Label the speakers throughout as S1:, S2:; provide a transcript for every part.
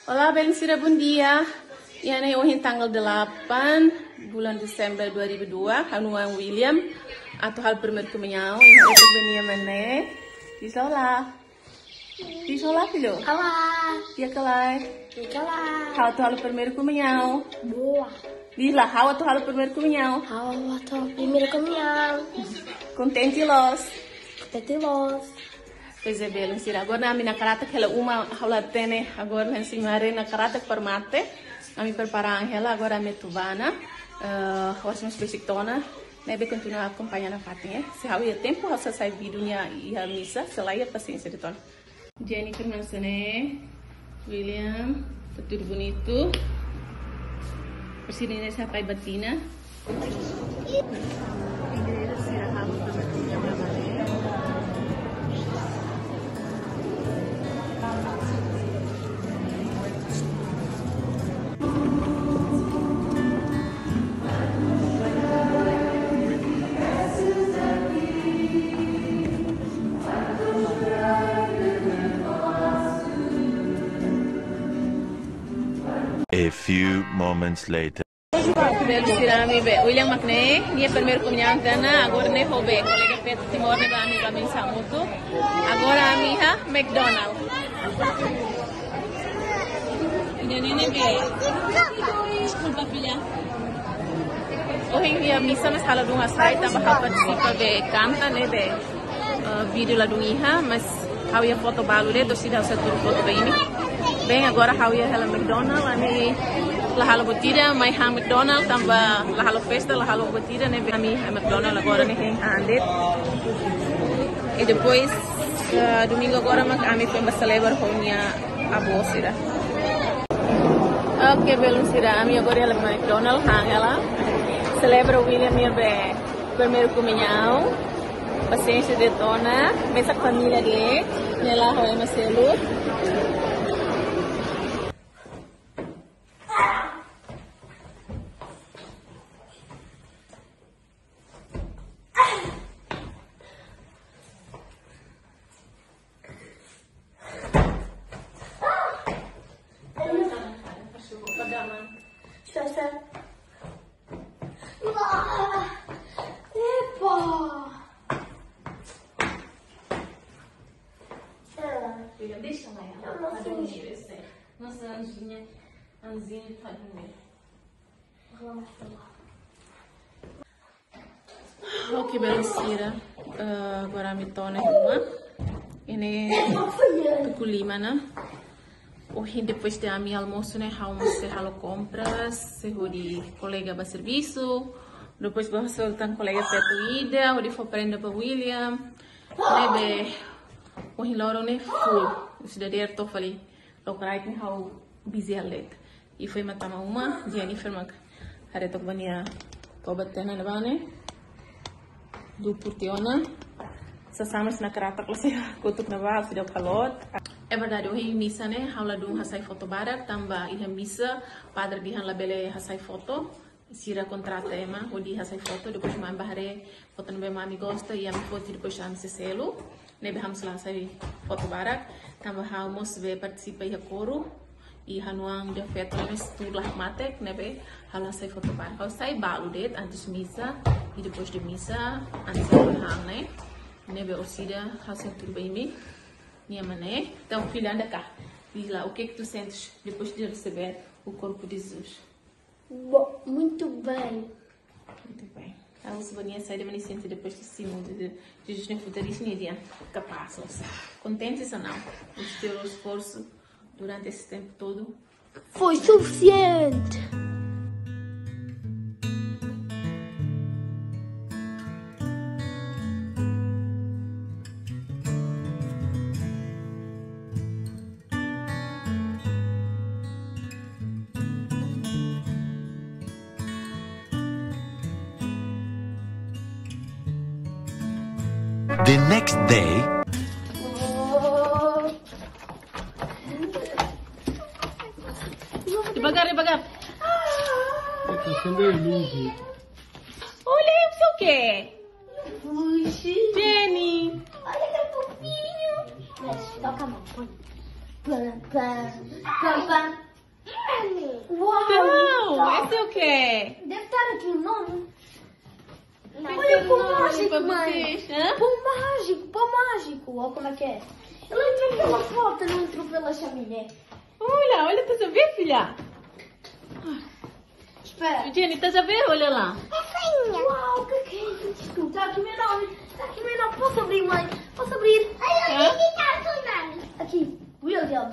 S1: Olá, Belisira, bom dia. Ini hoje tanggal 8 bulan Desember 2002. Hanuan William atau hal primeiro comunhão. E eu venia mané. Diz olá. Diz olá, filho.
S2: Olá.
S1: E aquela?
S2: Olá.
S1: How hal primeiro comunhão.
S2: Boa.
S1: Diz lá, how hal primeiro comunhão.
S2: How primeiro comunhão.
S1: Contente los.
S2: Contente los.
S1: Pois é, Belisira. Agora na minha carata que ela uma aula tem agora na senhora na carata formate. Kami preparar ela agora a metubana, hoje uma especitona, né? Vai continuar acompanhando a Fatinha. Se há tempo, você sai videonya e a missa, se lá ia paciência de ton. Jennifer Mansane, William, tá tudo bonito. Persini nessa pai batina.
S3: A few moments later.
S1: William Macne, dia primeiro comunhão dana, agora nem roubei, colega Pedro Timor nem amiga minha Samuto, agora a minha McDonald. Ini nem bem. Desculpa filha. Hoje a missa mas hala dunga sai tambah participa be canta né be vídeo lá dunga, mas how ia foto balu le, dosi dah usah turun foto be ini. Bem, agora how ia hala McDonald, ani lahalo botida, mai hang McDonald, tambah lahalo festa, lahalo botida, né? Kami McDonald agora né hang handed. E depois domingo agora mak kami foi celebrar honya abosira. Okay, belum sira, kami agora ela McDonald hang ela. Celebra o William minha be primeiro comunhão. Paciência de dona, mesa família dele, nela hoye maselu. Deixa lá ela, vai dormir, eu sei. Nossa anjinha vai dormir. Ok, Belisira. Agora me torna uma. Ini tukulima, né? Hoje depois de a minha almoço, né? Almoço, halo compras, se de colega para serviço. Depois vou soltar colega para ida, onde for prender para William. Né, hoje loro né full. Sudah der tof ali, lokrait nih how busy alet. E foi matar uma, Jennifer mak, hari tok bania, tobat tena nebane, do purtiona, sasamas na karata klase, kutuk neba, sudah kalot. É verdade, hoje missa né, how lá dum hasai foto barak, tamba ihe missa, padre dihan labele hasai foto. Sira contrata ema, odi hasai foto, depois mãe bahare, foto nebe mami gosta, e a mi foto depois chama se selo. Nebe ham selesai foto barak, tambah hamus be participa ia coro e hanuang de feto nebe setulah matek nebe halasai foto barak. Kau sai balu det antes missa e depois de missa antes hang né, nebe osida hasai tudo bem me, minha mané. Então filha anda cá, diz lá o que tu sentes depois de receber o corpo de Jesus?
S2: Muito bem.
S1: Muito bem. Então, se você sai de manicente depois de cima de Jesus nem futurismo nem dia capaz, contentes ou não? O teu esforço durante esse tempo todo
S2: foi suficiente.
S3: The next day.
S1: Devagar, devagar.
S4: Tá acendendo a luz.
S1: Olha, isso o quê?
S2: Puxa.
S1: Jenny.
S2: Olha que fofinho. Toca a mão, põe. Pá, pá. Pam.
S1: Uau, esse é o quê?
S2: Deve estar aqui o nome.
S1: Olha
S2: Olha o pão mágico, mãe.
S1: vocês. Hã?
S2: Pão mágico. Olha como é que é. Ele entrou pela porta, não entrou pela chaminé.
S1: Olha, estás a ver, filha?
S2: Espera.
S1: Jenny, estás a ver? Olha lá.
S2: Uau, o que é isto? Está aqui o meu nome. Posso abrir, mãe? Posso abrir?
S1: Hã?
S2: Aqui, William.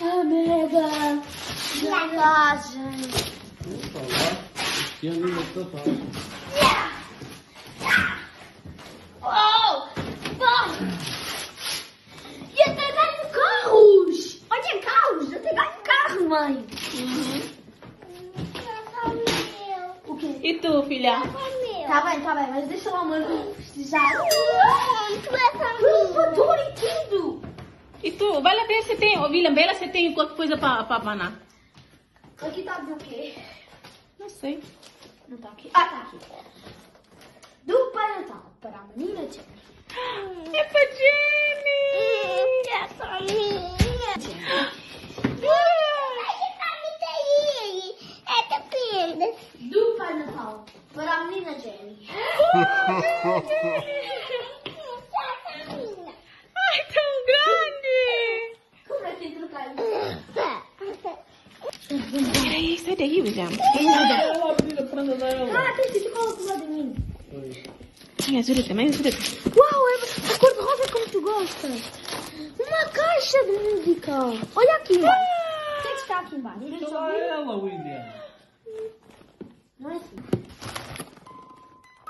S2: Ah, mega. Viagem.
S4: Vamos falar. Este ano ainda está fácil.
S2: Uau! E até ganho carros! Olha, carros! Até ganho carro, mãe! O quê?
S1: E tu, filha?
S2: Tá bem, mas deixa lá o meu festejar. Elevador e tudo!
S1: E tu? Vai lá ver se tem, William, vê lá se tem qualquer coisa para abanar.
S2: Aqui tá o quê?
S1: Não sei.
S2: Não tá aqui. Ah, tá aqui. Do Pai Natal para a menina Jenny.
S1: É pra Jenny!
S2: Essa minha. Do Pai Natal para a menina Jenny.
S1: Ai, tão grande!
S2: Como é que tem trocar
S1: Peraí, sai daí, William.
S4: Ela abriu a prenda dela.
S2: Ah, tem que cola do lado de mim.
S1: Ai, ajuda-te, mãe, ajuda-te.
S2: Uau, é a cor de rosa como tu gostas. Uma caixa de música. Olha aqui, mãe. O que é que está aqui embaixo? Deixa eu
S4: Olha
S2: ver.
S4: ela, William.
S2: Não é assim.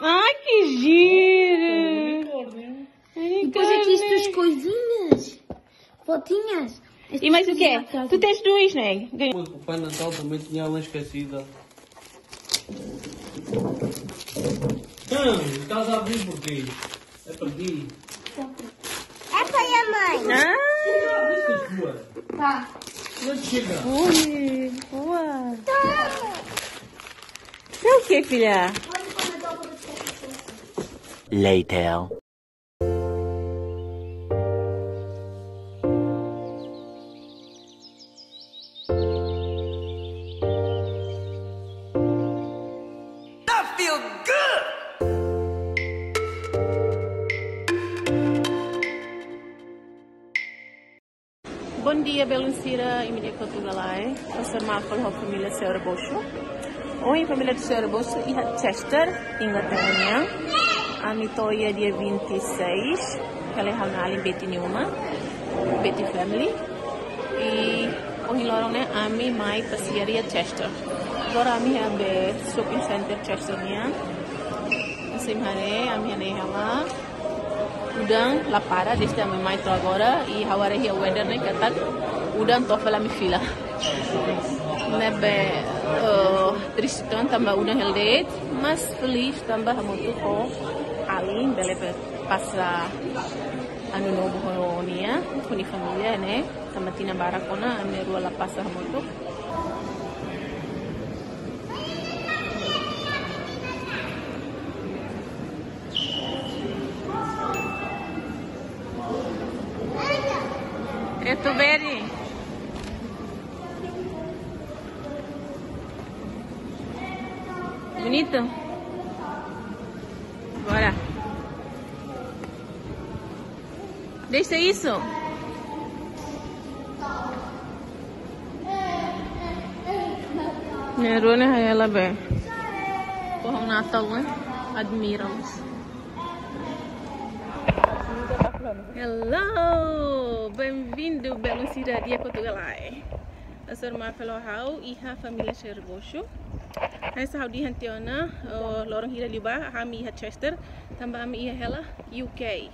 S1: Ai, que giro!
S4: Unicórnio.
S2: Depois aqui estas coisinhas. Fotinhas.
S1: E mais o quê? Tu tens dois, não é?
S4: Depois o Pai Natal também tinha uma esquecida. Estás a abrir porquê? É para ti.
S2: É para a mãe.
S1: Ah!
S4: Abriste a tua.
S2: Tá.
S4: Não chega.
S1: Ui, boa. É o que, filha?
S3: Later.
S1: Bom dia, Beluncira e Mídia Portugalai. Eu sou Marco da família Senhora Bocho. Hoje, a família de Senhora Bocho e Chester, Inglaterra. A mitoia dia 26. Ela é a ali Betty Newman, Betty Family. E hoje, né, a minha mãe passearia Chester. Agora, a minha é shopping center Chester. Assim, a minha lá. Udang lapara desde a mamãe to agora e agora o weather né que tá udang to fala mi fila nebe triste tambah udang heldet mas feliz tambah muito ko alin bele passa ano novo honia com a família né tamatina barakona a minha rua la passa muito. Tu vedi? Bonito? Bora. Deixa isso. Meron na ela bem. Pohang Natal né? Admirals. Hello! Bem-vindo, Beluncira dia Portugalai. Eu sou uma fellow e a família Cherbosho. Essa Saudi hantiona, lorong hira liba, kami ha Chester, tambah kami ela UK.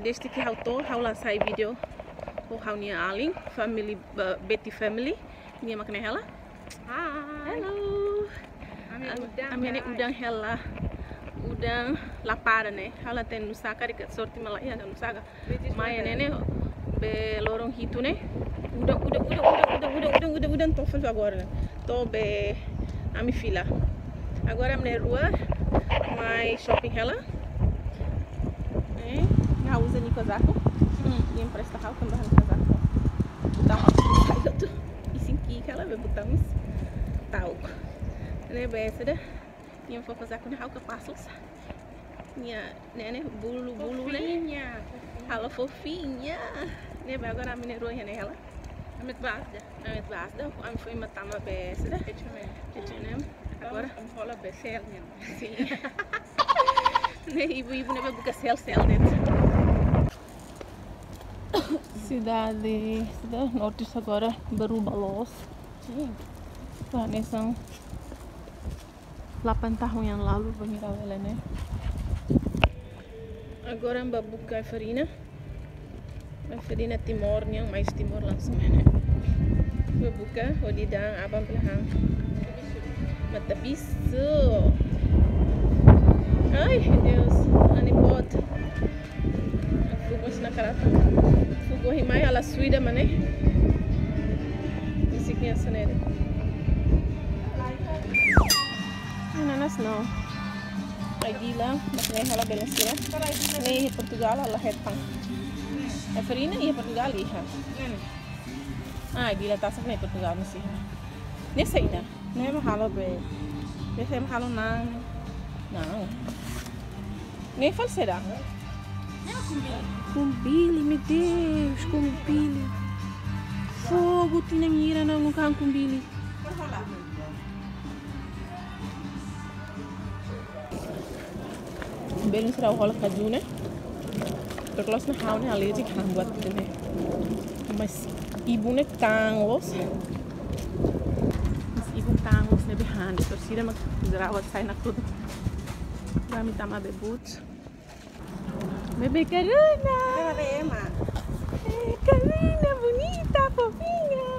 S1: Desde que hau lansai video, hau nia aling, family Betty family, nia makna ela. Hi. Hello. Kami udang ela. Udang lapar né, ela tem no saca de sorte malaya no saca, mas né be lorong hitu né, udang tofel agora né, to be a mi fila, agora me rua, my shopping ela, Hau usa ni casaco. E empresta Hau também no casaco. Botar uma sai tudo. E cinqui que ela vai botar uns tal. Né, besta, né? E eu vou fazer com Hau que passos. Minha, né, bulu, né? Ela fofinha. Né, agora a mineira roia nela. Amit basda, am foi matar uma besta, né? Agora rola besel, né? Sim. Né, ibu né, vai buscar sel dentro. Cidade norte agora berubah los. Tá nessa 8 tahun yang lalu pengira ela, né? Agora mbak buka farina. A farina timor yang mais timor langsung né? Vou buka, odidang abang belahang. Mata bisu. Ai, Deus, anipot. Fugos na karata. Fugo himai ala suida mané. Isiknya sanere. Nanas não. Aí dila, mas nem hala belensira. Nem Portugal hala hetang. A farina ia Portugal iha. Ah, dila tá sabendo Portugal não se. Nessa aí, né?
S5: Nem mahalo be. Desse mahalo nang.
S1: Não. Nem falserá. Cumbili, meu Deus, cumbili. Fogo, tinha mira não nunca cumbili. Belum serau rola kaju né? Terkelos na hau né allergic hang buat né. Mas ibu né tangos. Mas ibu tangos né behind. Torcida mas zerawat sai na tudo. Kami tama bebut. Bebê Karina! Karina, bonita, fofinha!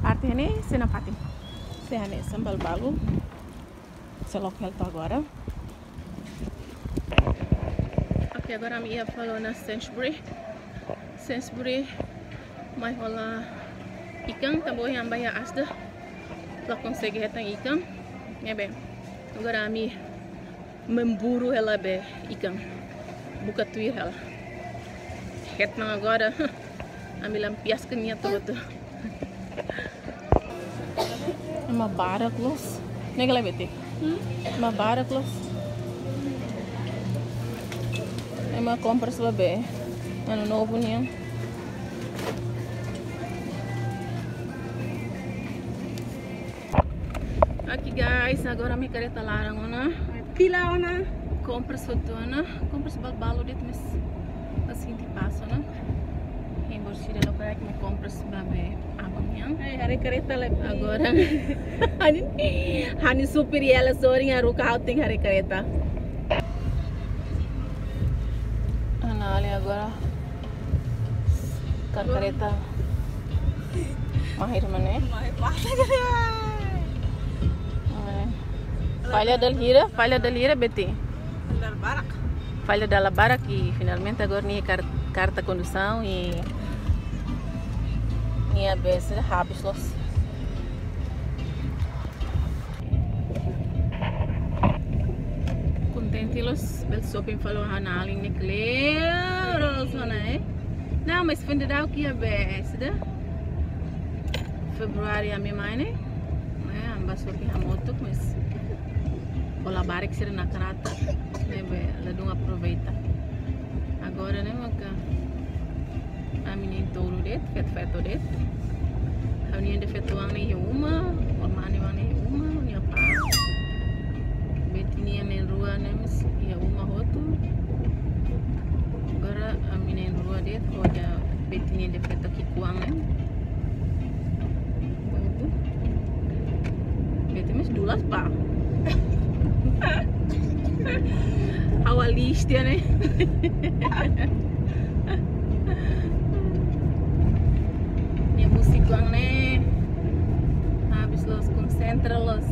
S1: Parte ini, sena parte. Sena sambal balu. Selok helto agora. Ok, agora a minha falou na Sainsbury. Sainsbury, mais rola ikan, também yang bayar asda. Ela consegue retar ikan. É bem. Agora a mim memburu ela be ikan. Buka tuir ela. Retang agora. A mim lampiaskan niya todo. Uma bara close. Nega lá bete. Uma bara close. É uma compra sua be. Ano novo niya. Aqui guys, agora minha careta larang ona.
S5: Pila ona.
S1: Compras fotona, compras balbalo dit mas assim de passa, né? Em bolsira lo para que me compras babe abang
S5: Ai, hari careta le.
S1: agora. Hani super ela sori ngaru ka outing hari careta. Anali agora. Careta. Mahir mana?
S5: Mai passa.
S1: Falha da lira, Betty.
S5: Andar barak.
S1: Falha da barak e finalmente agora nem carta condução e a besta rápidos. Contente los, bel shopping falou hanali ne claro, né? Não, mas fim de dar o que é besta. Februário a minha mãe, né? Amba shopping a moto, mas Ola barik sir na karata, né? Ladung aproveita. Agora, né, maka? Amin touro det, feto det. Kami de fetuang ni uma, ormani wani uma, ni apa? Betini amin rua nemis ya uma hotu. Agora amin rua det, hoja betini de feto kikuang nem. Beti mes dulas pa. Awalista, né? Minha música, né? Habis los concentra los